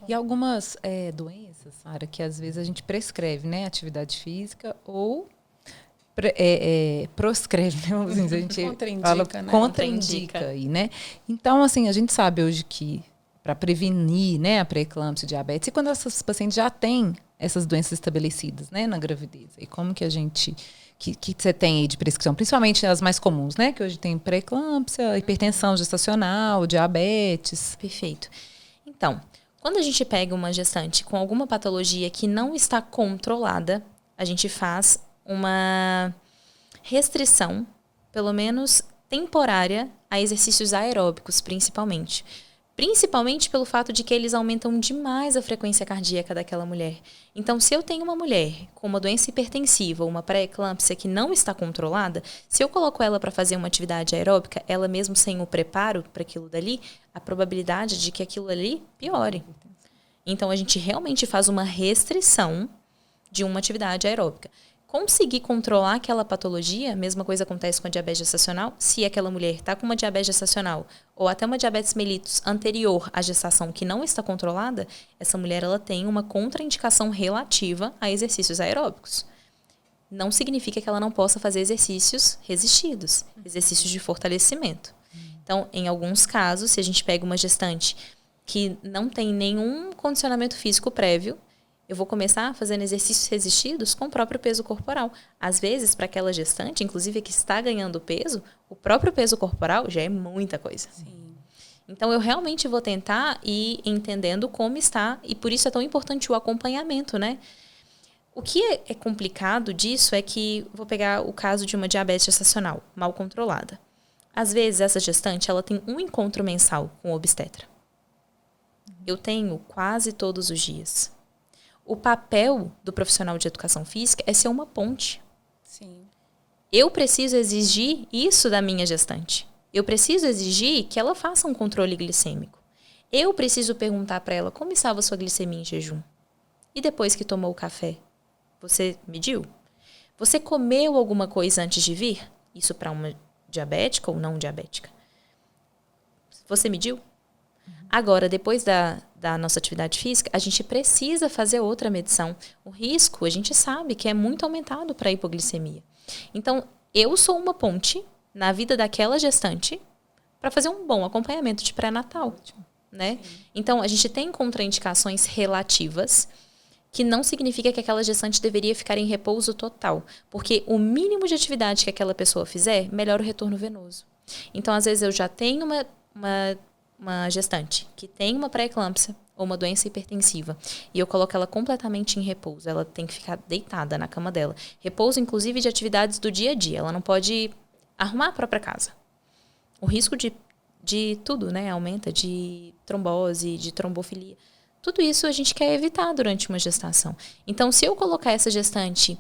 E algumas doenças, Sara, que às vezes a gente prescreve, né? Atividade física ou proscreve, né? Vamos dizer, a gente Contraindica, né? Contraindica aí, né? Então, assim, a gente sabe hoje que para prevenir, né, a pré-eclâmpsia e diabetes, e quando essas pacientes já têm essas doenças estabelecidas, né, na gravidez, e como que a gente que você tem aí de prescrição, principalmente as mais comuns, né, que hoje tem pré-eclâmpsia, hipertensão gestacional, diabetes. Perfeito. Então, quando a gente pega uma gestante com alguma patologia que não está controlada, a gente faz uma restrição, pelo menos temporária, a exercícios aeróbicos, principalmente. Principalmente pelo fato de que eles aumentam demais a frequência cardíaca daquela mulher. Então, se eu tenho uma mulher com uma doença hipertensiva ou uma pré-eclâmpsia que não está controlada, se eu coloco ela para fazer uma atividade aeróbica, ela mesmo sem o preparo para aquilo dali, a probabilidade de que aquilo ali piore. Então, a gente realmente faz uma restrição de uma atividade aeróbica. Conseguir controlar aquela patologia, a mesma coisa acontece com a diabetes gestacional. Se aquela mulher está com uma diabetes gestacional ou até uma diabetes mellitus anterior à gestação que não está controlada, essa mulher ela tem uma contraindicação relativa a exercícios aeróbicos. Não significa que ela não possa fazer exercícios resistidos, exercícios de fortalecimento. Então, em alguns casos, se a gente pega uma gestante que não tem nenhum condicionamento físico prévio, eu vou começar fazendo exercícios resistidos com o próprio peso corporal. Às vezes, para aquela gestante, inclusive que está ganhando peso, o próprio peso corporal já é muita coisa. Sim. Então, eu realmente vou tentar ir entendendo como está, e por isso é tão importante o acompanhamento, né? O que é complicado disso é que, vou pegar o caso de uma diabetes gestacional mal controlada. Às vezes, essa gestante ela tem um encontro mensal com o obstetra. Eu tenho quase todos os dias. O papel do profissional de educação física é ser uma ponte. Sim. Eu preciso exigir isso da minha gestante. Eu preciso exigir que ela faça um controle glicêmico. Eu preciso perguntar para ela como estava a sua glicemia em jejum. E depois que tomou o café, você mediu? Você comeu alguma coisa antes de vir? Isso para uma diabética ou não diabética. Você mediu? Agora, depois da nossa atividade física, a gente precisa fazer outra medição. O risco, a gente sabe que é muito aumentado para a hipoglicemia. Então, eu sou uma ponte na vida daquela gestante para fazer um bom acompanhamento de pré-natal, né? Então, a gente tem contraindicações relativas, que não significa que aquela gestante deveria ficar em repouso total. Porque o mínimo de atividade que aquela pessoa fizer, melhora o retorno venoso. Então, às vezes, eu já tenho uma gestante que tem uma pré-eclâmpsia ou uma doença hipertensiva e eu coloco ela completamente em repouso. Ela tem que ficar deitada na cama dela. Repouso, inclusive, de atividades do dia a dia. Ela não pode arrumar a própria casa. O risco de tudo, né? Aumenta, de trombose, de trombofilia. Tudo isso a gente quer evitar durante uma gestação. Então, se eu colocar essa gestante,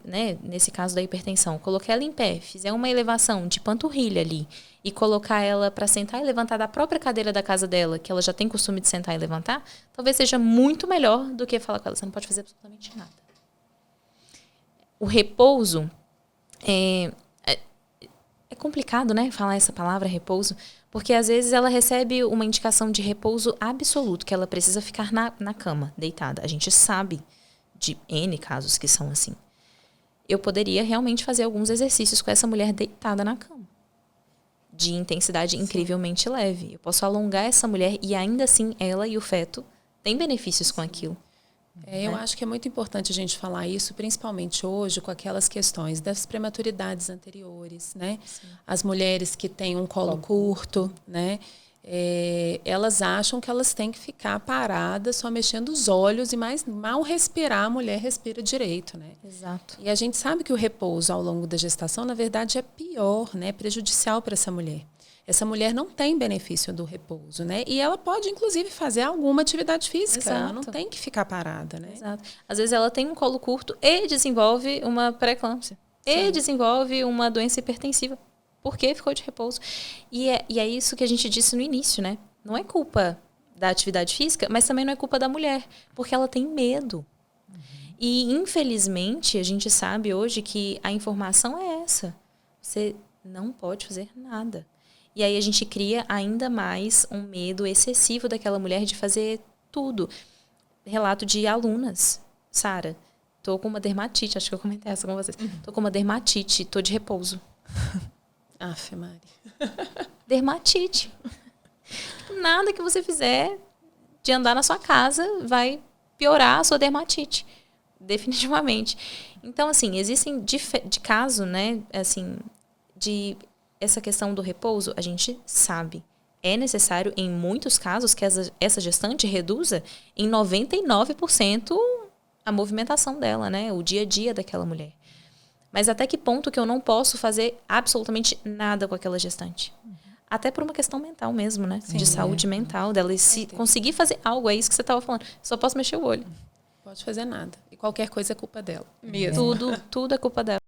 né, nesse caso da hipertensão, colocar ela em pé, fizer uma elevação de panturrilha ali e colocar ela para sentar e levantar da própria cadeira da casa dela, que ela já tem costume de sentar e levantar, talvez seja muito melhor do que falar com ela, você não pode fazer absolutamente nada. O repouso é complicado, né, falar essa palavra repouso, porque às vezes ela recebe uma indicação de repouso absoluto, que ela precisa ficar na cama, deitada. A gente sabe de N casos que são assim. Eu poderia realmente fazer alguns exercícios com essa mulher deitada na cama, de intensidade incrivelmente leve. Eu posso alongar essa mulher e ainda assim ela e o feto têm benefícios com aquilo. Eu acho que é muito importante a gente falar isso, principalmente hoje, com aquelas questões das prematuridades anteriores, né? Sim. As mulheres que têm um colo curto, né? Elas acham que elas têm que ficar paradas, só mexendo os olhos e mal respirar, a mulher respira direito, né? Exato. E a gente sabe que o repouso ao longo da gestação, na verdade, é pior, né? Prejudicial para essa mulher. Essa mulher não tem benefício do repouso, né? E ela pode, inclusive, fazer alguma atividade física. Exato. Ela não tem que ficar parada, né? Exato. Às vezes ela tem um colo curto e desenvolve uma pré-eclâmpsia. E desenvolve uma doença hipertensiva. Por que ficou de repouso? E é isso que a gente disse no início, né? Não é culpa da atividade física, mas também não é culpa da mulher. Porque ela tem medo. E, infelizmente, a gente sabe hoje que a informação é essa. Você não pode fazer nada. E aí a gente cria ainda mais um medo excessivo daquela mulher de fazer tudo. Relato de alunas. Sara, tô com uma dermatite, acho que eu comentei essa com vocês. Tô com uma dermatite, tô de repouso. Aff, Mari. Dermatite. Nada que você fizer de andar na sua casa vai piorar a sua dermatite. Definitivamente. Então, assim, existem de caso, né, assim, de essa questão do repouso, a gente sabe. É necessário, em muitos casos, que essa gestante reduza em 99% a movimentação dela, né, o dia a dia daquela mulher. Mas até que ponto que eu não posso fazer absolutamente nada com aquela gestante? Até por uma questão mental mesmo, né? Sim, de saúde mental dela. E se conseguir fazer algo, é isso que você estava falando. Só posso mexer o olho. Pode fazer nada. E qualquer coisa é culpa dela. Mesmo. Tudo é culpa dela.